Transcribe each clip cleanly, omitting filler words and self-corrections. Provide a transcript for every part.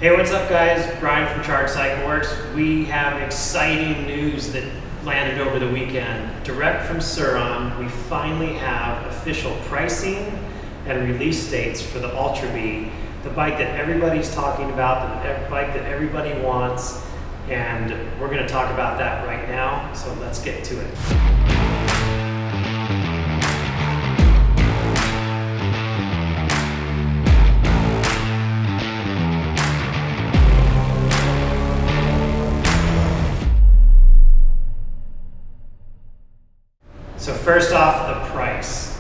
Hey, what's up guys? Brian from Charge Cycle Works. We have exciting news that landed over the weekend. Direct from Surron, we finally have official pricing and release dates for the Ultra B, the bike that everybody's talking about, the bike that everybody wants, and we're going to talk about that right now, so let's get to it. So first off, the price.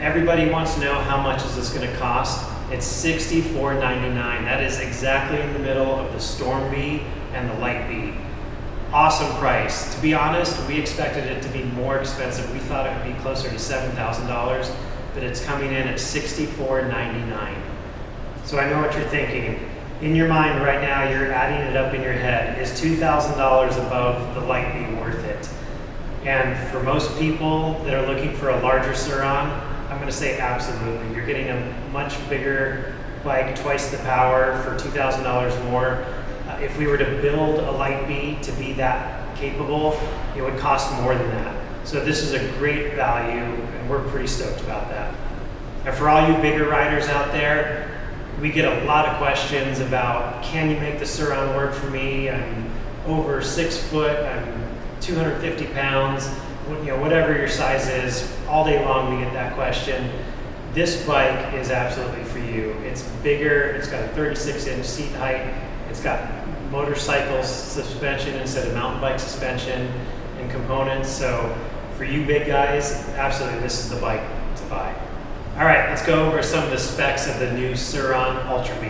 Everybody wants to know how much is this going to cost. It's $64.99. That is exactly in the middle of the Storm B and the Light B. Awesome price. To be honest, we expected it to be more expensive. We thought it would be closer to $7,000, but it's coming in at $64.99. So I know what you're thinking. In your mind right now, you're adding it up in your head. Is $2,000 above the Light B worth it? And for most people that are looking for a larger Surron, I'm going to say absolutely. You're getting a much bigger bike, twice the power for $2,000 more. If we were to build a Light B to be that capable, it would cost more than that. So this is a great value, and we're pretty stoked about that. And for all you bigger riders out there, we get a lot of questions about, can you make the Surron work for me? I'm over 6 foot, I'm 250 pounds, whatever your size is, all day long we get that question. This bike is absolutely for you. It's bigger, it's got a 36-inch seat height, it's got motorcycle suspension instead of mountain bike suspension and components. So for you big guys, absolutely this is the bike to buy. All right, let's go over some of the specs of the new Surron Ultra B.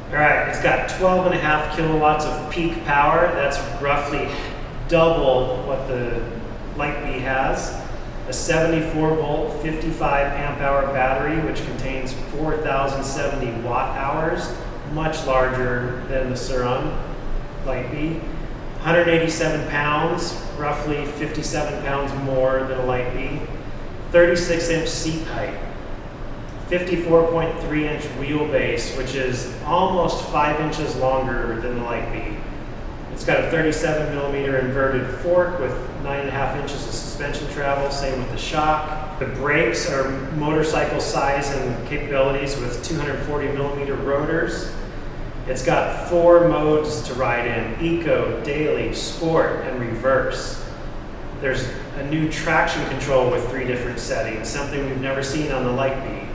All right, it's got 12.5 kilowatts of peak power. That's roughly double what the Light B has. A 74 volt 55 amp hour battery which contains 4,070 watt hours, much larger than the Surron Light B. 187 pounds, roughly 57 pounds more than a Light B. 36-inch seat height. 54.3-inch wheelbase, which is almost 5 inches longer than the Light B. It's got a 37 millimeter inverted fork with 9.5 inches of suspension travel, same with the shock. The brakes are motorcycle size and capabilities with 240 millimeter rotors. It's got 4 modes to ride in: Eco, Daily, Sport, and Reverse. There's a new traction control with 3 different settings, something we've never seen on the Light B.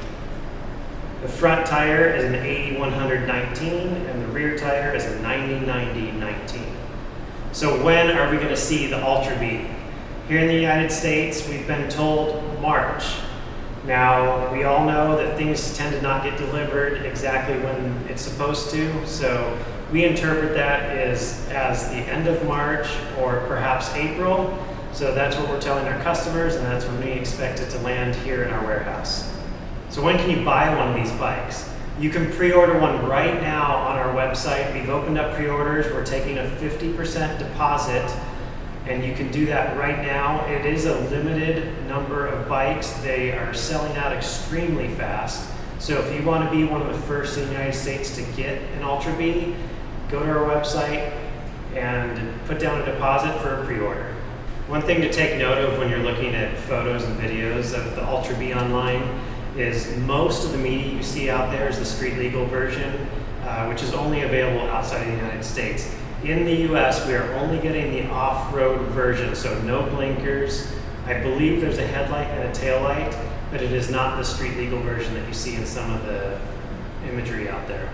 The front tire is an 80-100-19 and the rear tire is a 90-90-19. So when are we going to see the Ultra B? Here in the United States, we've been told March. Now, we all know that things tend to not get delivered exactly when it's supposed to, so we interpret that as the end of March or perhaps April. So that's what we're telling our customers, and that's when we expect it to land here in our warehouse. So when can you buy one of these bikes? You can pre-order one right now on our website. We've opened up pre-orders. We're taking a 50% deposit, and you can do that right now. It is a limited number of bikes. They are selling out extremely fast. So if you want to be one of the first in the United States to get an Ultra B, go to our website and put down a deposit for a pre-order. One thing to take note of when you're looking at photos and videos of the Ultra B online is most of the media you see out there is the street legal version, which is only available outside of the United States. In the US, we are only getting the off-road version, so no blinkers. I believe there's a headlight and a tail light, but it is not the street legal version that you see in some of the imagery out there.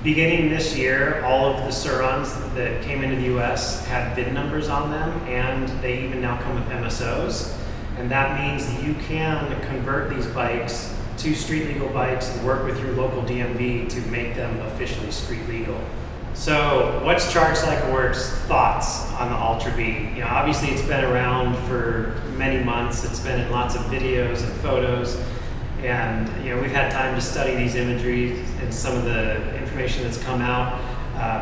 Beginning this year, all of the Surrons that came into the US had VIN numbers on them, and they even now come with MSOs. And that means that you can convert these bikes to street legal bikes and work with your local DMV to make them officially street legal. So what's Charge Cycle Works' thoughts on the Ultra B? Obviously it's been around for many months. It's been in lots of videos and photos. And we've had time to study these imageries and some of the information that's come out.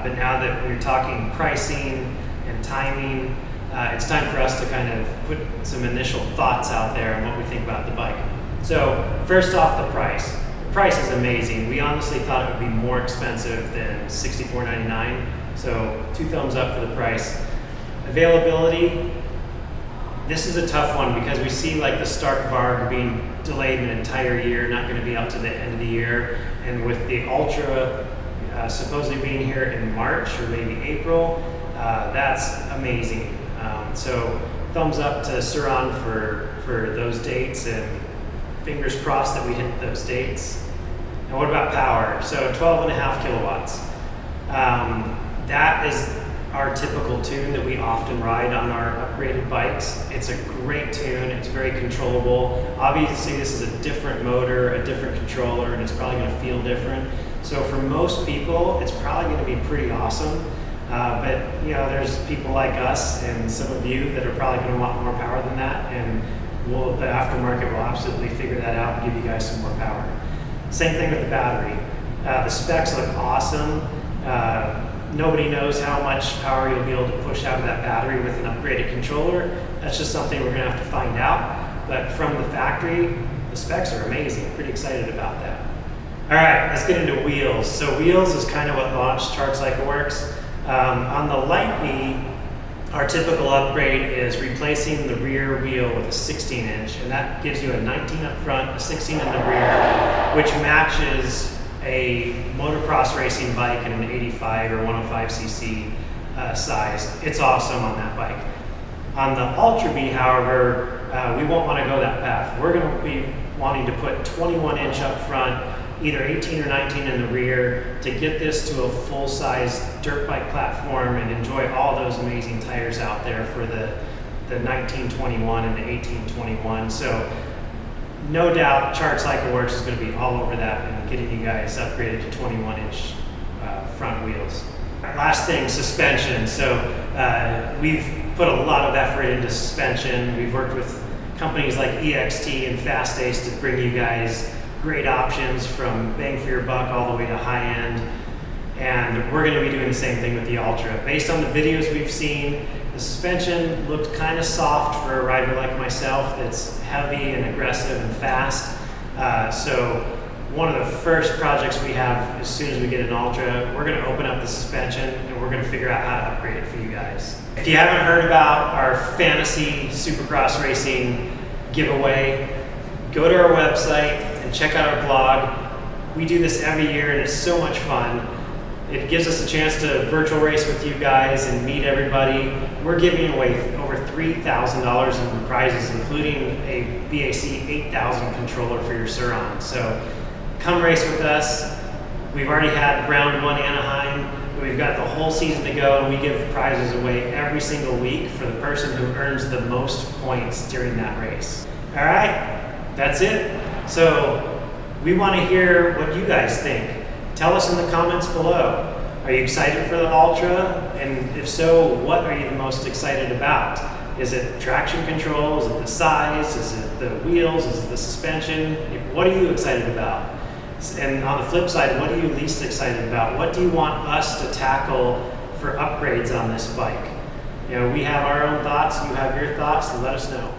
But now that we're talking pricing and timing, it's time for us to kind of put some initial thoughts out there on what we think about the bike. So first off, the price. price is amazing. We honestly thought it would be more expensive than $64.99, so 2 thumbs up for the price. Availability, this is a tough one because we see like the Stark Varg being delayed an entire year, not going to be out to the end of the year, and with the Ultra supposedly being here in March or maybe April, that's amazing. So thumbs up to Surron for those dates, and fingers crossed that we hit those dates. And what about power? So 12.5 kilowatts. That is our typical tune that we often ride on our upgraded bikes. It's a great tune, it's very controllable. Obviously this is a different motor, a different controller, and it's probably gonna feel different. So for most people, it's probably gonna be pretty awesome. But you know, there's people like us and some of you that are probably gonna want more power than that, and the aftermarket will absolutely figure that out and give you guys some more power. Same thing with the battery. The specs look awesome. Nobody knows how much power you'll be able to push out of that battery with an upgraded controller. That's just something we're gonna have to find out. But from the factory, the specs are amazing. I'm pretty excited about that. All right, let's get into wheels. So wheels is kind of what launched ChargeCycleWorks. On the Light B, our typical upgrade is replacing the rear wheel with a 16-inch, and that gives you a 19 up front, a 16 in the rear, which matches a motocross racing bike in an 85 or 105cc size. It's awesome on that bike. On the Ultra B, however, we won't want to go that path. We're going to be wanting to put 21-inch up front, either 18 or 19 in the rear, to get this to a full-size dirt bike platform and enjoy all those amazing tires out there for the 1921 and the 1821. So no doubt ChargeCycleWorks is going to be all over that and getting you guys upgraded to 21-inch front wheels. Last thing, suspension. So we've put a lot of effort into suspension. We've worked with companies like EXT and Fast Ace to bring you guys great options from bang for your buck all the way to high end. And we're going to be doing the same thing with the Ultra. Based on the videos we've seen, the suspension looked kind of soft for a rider like myself that's heavy and aggressive and fast. So one of the first projects we have as soon as we get an Ultra, we're going to open up the suspension and we're going to figure out how to upgrade it for you guys. If you haven't heard about our Fantasy Supercross Racing giveaway, go to our website and check out our blog. We do this every year and it's so much fun. It gives us a chance to virtual race with you guys and meet everybody. We're giving away over $3,000 in prizes, including a BAC 8000 controller for your Surron. So come race with us. We've already had round 1 Anaheim, but we've got the whole season to go, and we give prizes away every single week for the person who earns the most points during that race. All right, that's it. So we want to hear what you guys think. Tell us in the comments below. Are you excited for the Ultra? And if so, what are you the most excited about? Is it traction control? Is it the size? Is it the wheels? Is it the suspension? What are you excited about? And on the flip side, what are you least excited about? What do you want us to tackle for upgrades on this bike? You know, we have our own thoughts, you have your thoughts, and let us know.